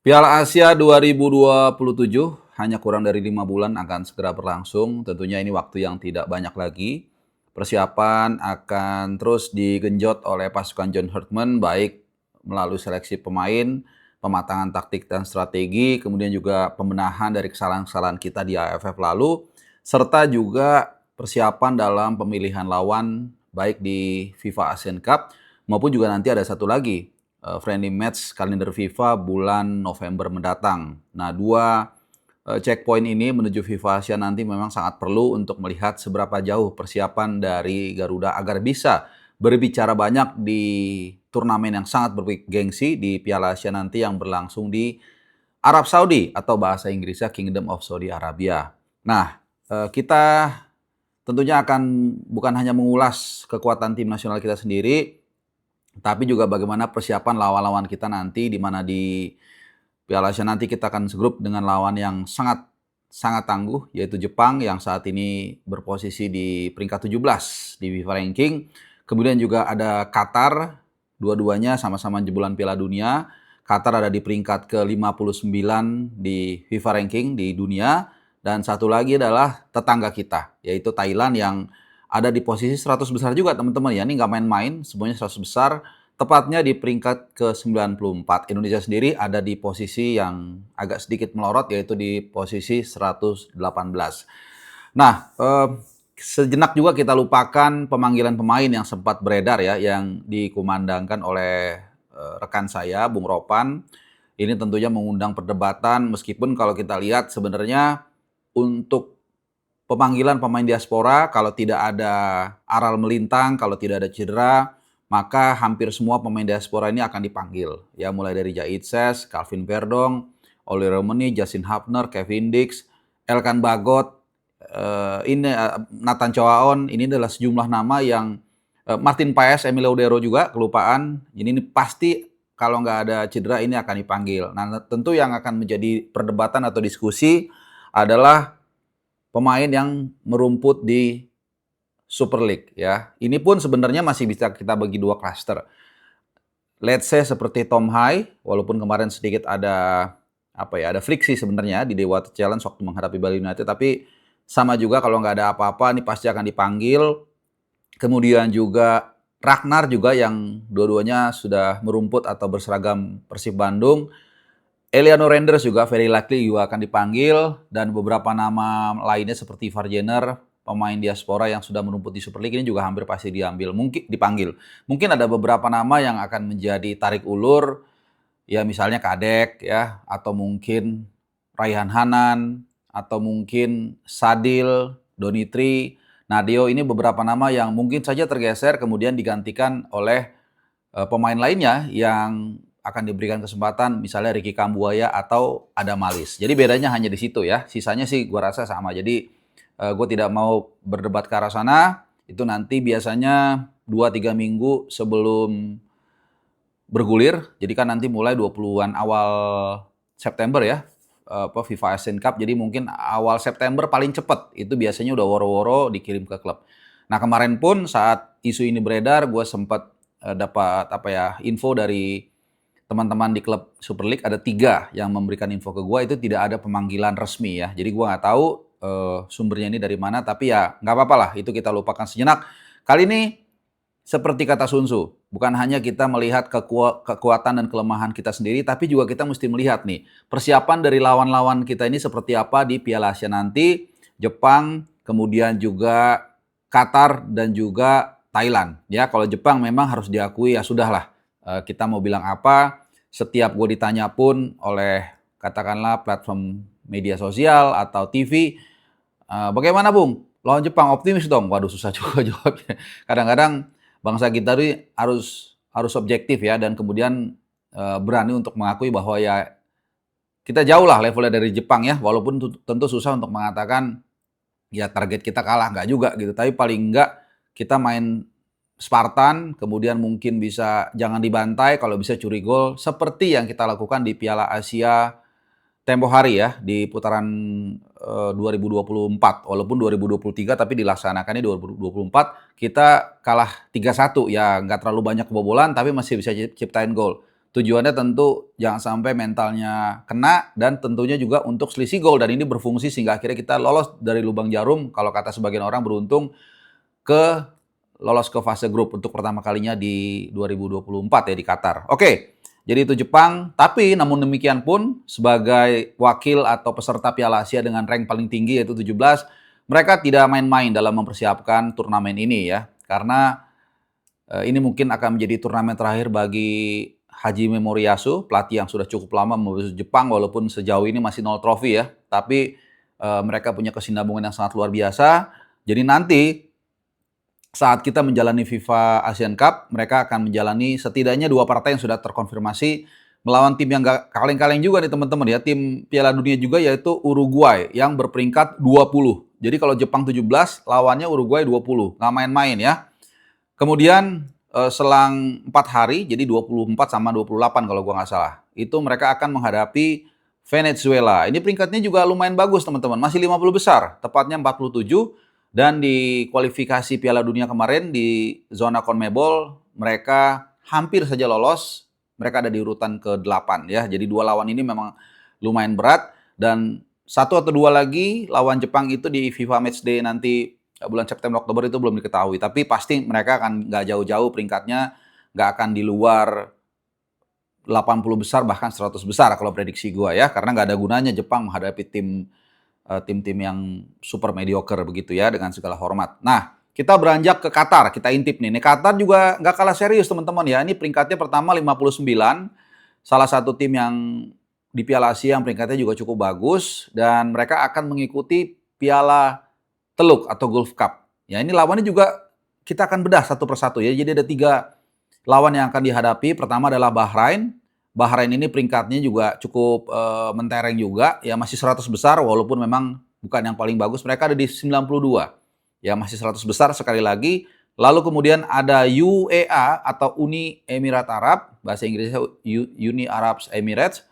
Piala Asia 2027 hanya kurang dari 5 bulan akan segera berlangsung. Tentunya ini waktu yang tidak banyak lagi. Persiapan akan terus digenjot oleh pasukan John Herdman, baik melalui seleksi pemain, pematangan taktik dan strategi, kemudian juga pembenahan dari kesalahan-kesalahan kita di AFF lalu, serta juga persiapan dalam pemilihan lawan baik di FIFA Asian Cup maupun juga nanti ada satu lagi friendly match kalender FIFA bulan November mendatang. Nah, dua checkpoint ini menuju FIFA Asia nanti memang sangat perlu untuk melihat seberapa jauh persiapan dari Garuda agar bisa berbicara banyak di turnamen yang sangat bergengsi di Piala Asia nanti yang berlangsung di Arab Saudi atau bahasa Inggrisnya Kingdom of Saudi Arabia. Nah, kita tentunya akan bukan hanya mengulas kekuatan tim nasional kita sendiri, tapi juga bagaimana persiapan lawan-lawan kita nanti, di mana di Piala Asia nanti kita akan segrup dengan lawan yang sangat sangat tangguh, yaitu Jepang yang saat ini berposisi di peringkat 17 di FIFA Ranking. Kemudian juga ada Qatar, dua-duanya sama-sama jebolan Piala Dunia. Qatar ada di peringkat ke-59 di FIFA Ranking di dunia. Dan satu lagi adalah tetangga kita, yaitu Thailand yang ada di posisi 100 besar juga teman-teman ya. Ini nggak main-main, semuanya 100 besar. Tepatnya di peringkat ke-94. Indonesia sendiri ada di posisi yang agak sedikit melorot, yaitu di posisi 118. Nah, sejenak juga kita lupakan pemanggilan pemain yang sempat beredar ya, yang dikumandangkan oleh rekan saya, Bung Ropan. Ini tentunya mengundang perdebatan, meskipun kalau kita lihat sebenarnya untuk pemanggilan pemain diaspora, kalau tidak ada aral melintang, kalau tidak ada cedera, maka hampir semua pemain diaspora ini akan dipanggil. Ya, mulai dari Jait Ses, Calvin Verdong, Oli Romani, Justin Hapner, Kevin Dix, Elkan Bagot, Nathan Choaon. Ini adalah sejumlah nama yang Martin Paes, Emilio Laudero juga kelupaan. Ini pasti kalau nggak ada cedera ini akan dipanggil. Nah, tentu yang akan menjadi perdebatan atau diskusi adalah pemain yang merumput di Super League ya. Ini pun sebenarnya masih bisa kita bagi dua klaster. Let's say seperti Tom Hai, walaupun kemarin sedikit ada ada friksi sebenarnya di Dewa Challenge waktu menghadapi Bali United, tapi sama juga kalau nggak ada apa-apa ini pasti akan dipanggil. Kemudian juga Ragnar juga yang dua-duanya sudah merumput atau berseragam Persib Bandung. Eliano Renders juga very likely juga akan dipanggil, dan beberapa nama lainnya seperti Varjener, pemain diaspora yang sudah merumput di Super League ini juga hampir pasti dipanggil. Mungkin ada beberapa nama yang akan menjadi tarik ulur, ya misalnya Kadek ya, atau mungkin Raihan Hanan, atau mungkin Sadil, Donitri, Nadeo. Ini beberapa nama yang mungkin saja tergeser kemudian digantikan oleh pemain lainnya yang akan diberikan kesempatan, misalnya Ricky Kambuaya atau Adam Malis. Jadi bedanya hanya di situ ya. Sisanya sih gue rasa sama. Jadi gue tidak mau berdebat ke arah sana. Itu nanti biasanya 2-3 minggu sebelum bergulir. Jadi kan nanti mulai 20-an awal September ya, FIFA Asian Cup. Jadi mungkin awal September paling cepat. Itu biasanya udah woro-woro dikirim ke klub. Nah, kemarin pun saat isu ini beredar, gue sempat dapat info dari teman-teman di klub Super League. Ada 3 yang memberikan info ke gue, itu tidak ada pemanggilan resmi ya. Jadi gue nggak tahu sumbernya ini dari mana, tapi ya nggak apa-apa lah, itu kita lupakan sejenak. Kali ini seperti kata Sun Tzu, bukan hanya kita melihat kekuatan dan kelemahan kita sendiri, tapi juga kita mesti melihat nih, persiapan dari lawan-lawan kita ini seperti apa di Piala Asia nanti. Jepang, kemudian juga Qatar, dan juga Thailand. Ya, kalau Jepang memang harus diakui ya sudahlah. Kita mau bilang apa, setiap gue ditanya pun oleh katakanlah platform media sosial atau TV, bagaimana Bung? Lawan Jepang optimis dong? Waduh, susah juga jawabnya. Kadang-kadang bangsa kita ini harus objektif ya, dan kemudian berani untuk mengakui bahwa ya kita jauh lah levelnya dari Jepang ya, walaupun tentu susah untuk mengatakan ya target kita kalah, nggak juga gitu, tapi paling enggak kita main Spartan, kemudian mungkin bisa jangan dibantai, kalau bisa curi gol, seperti yang kita lakukan di Piala Asia tempo hari ya, di putaran 2024. Walaupun 2023 tapi dilaksanakannya 2024, kita kalah 3-1 ya, nggak terlalu banyak kebobolan tapi masih bisa ciptain gol. Tujuannya tentu jangan sampai mentalnya kena dan tentunya juga untuk selisih gol dan ini berfungsi sehingga akhirnya kita lolos dari lubang jarum kalau kata sebagian orang beruntung ke lolos ke fase grup untuk pertama kalinya di 2024 ya di Qatar. Oke, jadi itu Jepang, tapi namun demikian pun sebagai wakil atau peserta Piala Asia dengan rank paling tinggi yaitu 17, mereka tidak main-main dalam mempersiapkan turnamen ini ya. Karena ini mungkin akan menjadi turnamen terakhir bagi Hajime Moriyasu, pelatih yang sudah cukup lama membesut Jepang walaupun sejauh ini masih 0 trofi ya. Tapi mereka punya kesinambungan yang sangat luar biasa. Jadi nanti saat kita menjalani FIFA Asian Cup, mereka akan menjalani setidaknya 2 partai yang sudah terkonfirmasi melawan tim yang gak kaleng-kaleng juga nih teman-teman ya. Tim Piala Dunia juga yaitu Uruguay yang berperingkat 20. Jadi kalau Jepang 17, lawannya Uruguay 20. Nggak main-main ya. Kemudian selang 4 hari, jadi 24 sama 28 kalau gua nggak salah. Itu mereka akan menghadapi Venezuela. Ini peringkatnya juga lumayan bagus teman-teman. Masih 50 besar, tepatnya 47. Dan di kualifikasi Piala Dunia kemarin di zona CONMEBOL, mereka hampir saja lolos. Mereka ada di urutan ke-8 ya. Jadi 2 lawan ini memang lumayan berat. Dan 1 atau 2 lagi lawan Jepang itu di FIFA Matchday nanti bulan September Oktober itu belum diketahui. Tapi pasti mereka akan nggak jauh-jauh peringkatnya. Nggak akan di luar 80 besar bahkan 100 besar kalau prediksi gua ya. Karena nggak ada gunanya Jepang menghadapi tim-tim yang super mediocre begitu ya dengan segala hormat. Nah, kita beranjak ke Qatar, kita intip nih. Qatar juga nggak kalah serius teman-teman ya. Ini peringkatnya pertama 59, salah satu tim yang di Piala Asia yang peringkatnya juga cukup bagus dan mereka akan mengikuti Piala Teluk atau Gulf Cup. Ya ini lawannya juga kita akan bedah satu persatu ya. Jadi ada 3 lawan yang akan dihadapi. Pertama adalah Bahrain. Bahrain ini peringkatnya juga cukup mentereng juga, ya masih 100 besar walaupun memang bukan yang paling bagus. Mereka ada di 92, ya masih 100 besar sekali lagi. Lalu kemudian ada UEA atau Uni Emirat Arab, bahasa Inggrisnya Uni Arab Emirates,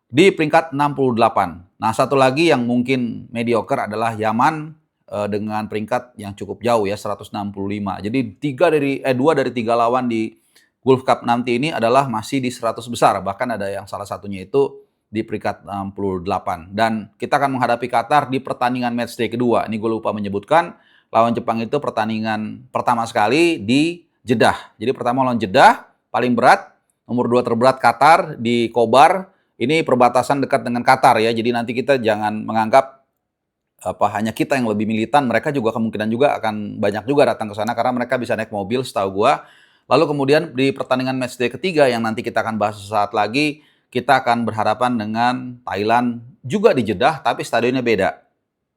di peringkat 68. Nah satu lagi yang mungkin mediocre adalah Yaman dengan peringkat yang cukup jauh ya 165. Jadi 2 dari 3 lawan di Gulf Cup nanti ini adalah masih di 100 besar. Bahkan ada yang salah satunya itu di peringkat 68. Dan kita akan menghadapi Qatar di pertandingan matchday kedua. Ini gue lupa menyebutkan, lawan Jepang itu pertandingan pertama sekali di Jeddah. Jadi pertama lawan Jeddah, paling berat. Nomor 2 terberat Qatar di Khobar. Ini perbatasan dekat dengan Qatar ya. Jadi nanti kita jangan menganggap hanya kita yang lebih militan. Mereka juga kemungkinan juga akan banyak juga datang ke sana karena mereka bisa naik mobil setahu gue. Lalu kemudian di pertandingan matchday ketiga yang nanti kita akan bahas sesaat lagi, kita akan berhadapan dengan Thailand juga di Jeddah, tapi stadionnya beda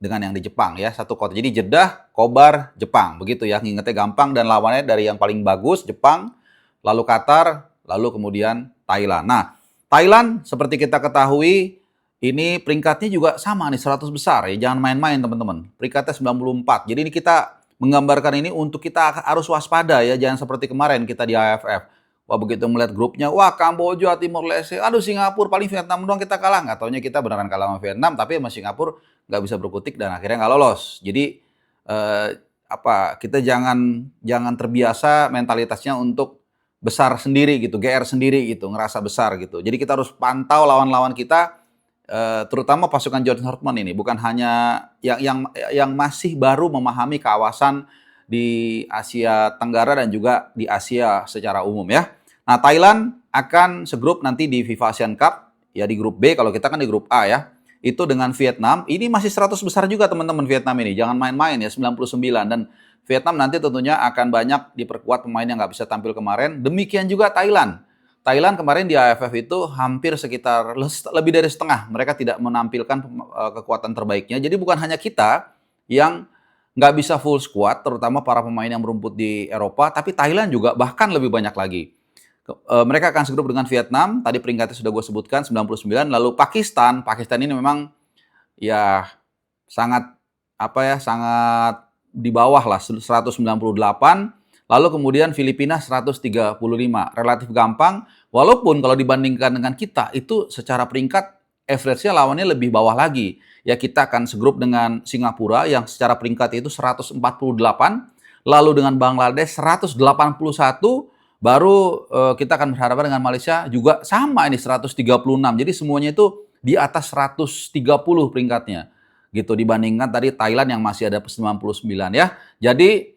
dengan yang di Jepang ya, satu kota. Jadi Jeddah, Khobar, Jepang, begitu ya, ngingetnya gampang dan lawannya dari yang paling bagus Jepang, lalu Qatar, lalu kemudian Thailand. Nah, Thailand seperti kita ketahui ini peringkatnya juga sama nih 100 besar ya, jangan main-main teman-teman. Peringkatnya 94. Jadi ini kita menggambarkan ini untuk kita harus waspada ya, jangan seperti kemarin kita di AFF. Wah begitu melihat grupnya, wah Kamboja, Timor Leste, aduh Singapura, paling Vietnam doang kita kalah. Nggak taunya kita beneran kalah sama Vietnam, tapi sama Singapura nggak bisa berkutik dan akhirnya nggak lolos. Jadi kita jangan terbiasa mentalitasnya untuk besar sendiri gitu, GR sendiri gitu, ngerasa besar gitu. Jadi kita harus pantau lawan-lawan kita, terutama pasukan John Hartman ini, bukan hanya yang masih baru memahami kawasan di Asia Tenggara dan juga di Asia secara umum ya. Nah, Thailand akan segrup nanti di FIFA Asian Cup ya di grup B, kalau kita kan di grup A ya. Itu dengan Vietnam, ini masih 100 besar juga teman-teman Vietnam ini. Jangan main-main ya, 99 dan Vietnam nanti tentunya akan banyak diperkuat pemain yang nggak bisa tampil kemarin. Demikian juga Thailand. Thailand kemarin di AFF itu hampir sekitar lebih dari setengah. Mereka tidak menampilkan kekuatan terbaiknya. Jadi bukan hanya kita yang nggak bisa full squad, terutama para pemain yang berumput di Eropa, tapi Thailand juga bahkan lebih banyak lagi. Mereka akan segrup dengan Vietnam, tadi peringkatnya sudah gue sebutkan, 99. Lalu Pakistan ini memang ya sangat sangat di bawah lah, 198. Lalu kemudian Filipina 135, relatif gampang. Walaupun kalau dibandingkan dengan kita, itu secara peringkat average-nya lawannya lebih bawah lagi. Ya kita akan segrup dengan Singapura yang secara peringkat itu 148, lalu dengan Bangladesh 181, Baru kita akan berhadapan dengan Malaysia juga sama ini 136. Jadi semuanya itu di atas 130 peringkatnya. Gitu dibandingkan tadi Thailand yang masih ada 99 ya. Jadi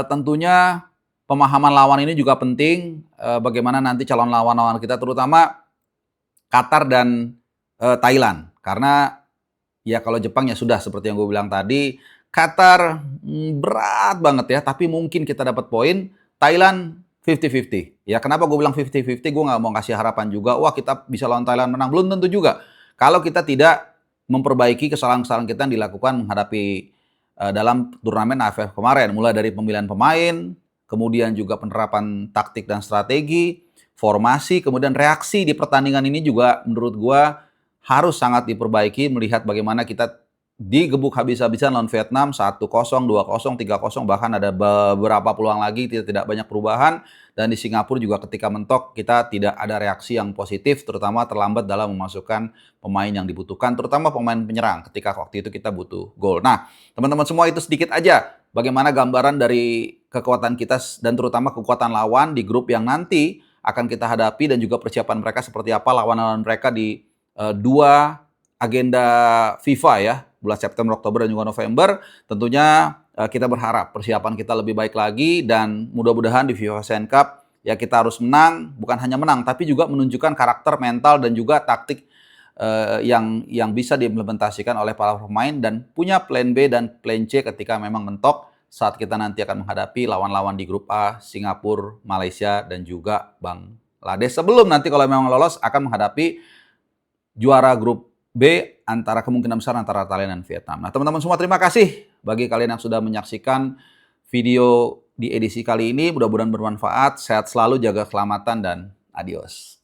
tentunya pemahaman lawan ini juga penting, bagaimana nanti calon lawan-lawan kita terutama Qatar dan Thailand. Karena ya kalau Jepang ya sudah seperti yang gue bilang tadi, Qatar berat banget ya, tapi mungkin kita dapat poin. Thailand 50-50. Ya kenapa gue bilang 50-50? Gue nggak mau kasih harapan juga, wah kita bisa lawan Thailand menang. Belum tentu juga. Kalau kita tidak memperbaiki kesalahan-kesalahan kita yang dilakukan menghadapi dalam turnamen AFF kemarin. Mulai dari pemilihan pemain, kemudian juga penerapan taktik dan strategi, formasi, kemudian reaksi di pertandingan ini juga menurut gue harus sangat diperbaiki melihat bagaimana kita digebuk habis-habisan lawan Vietnam 1-0, 2-0, 3-0, bahkan ada beberapa peluang lagi tidak banyak perubahan. Dan di Singapura juga ketika mentok kita tidak ada reaksi yang positif, terutama terlambat dalam memasukkan pemain yang dibutuhkan, terutama pemain penyerang ketika waktu itu kita butuh gol. Nah, teman-teman semua itu sedikit aja bagaimana gambaran dari kekuatan kita dan terutama kekuatan lawan di grup yang nanti akan kita hadapi dan juga persiapan mereka seperti apa lawan-lawan mereka di dua agenda FIFA ya, bulan September, Oktober, dan juga November. Tentunya kita berharap persiapan kita lebih baik lagi dan mudah-mudahan di FIFA ASEAN Cup ya kita harus menang, bukan hanya menang tapi juga menunjukkan karakter, mental dan juga taktik yang bisa diimplementasikan oleh para pemain dan punya plan B dan plan C ketika memang mentok saat kita nanti akan menghadapi lawan-lawan di grup A, Singapura, Malaysia dan juga Bangladesh. Sebelum nanti kalau memang lolos akan menghadapi juara grup B kemungkinan besar antara Thailand dan Vietnam. Nah, teman-teman semua terima kasih bagi kalian yang sudah menyaksikan video di edisi kali ini. Mudah-mudahan bermanfaat. Sehat selalu, jaga keselamatan dan adios.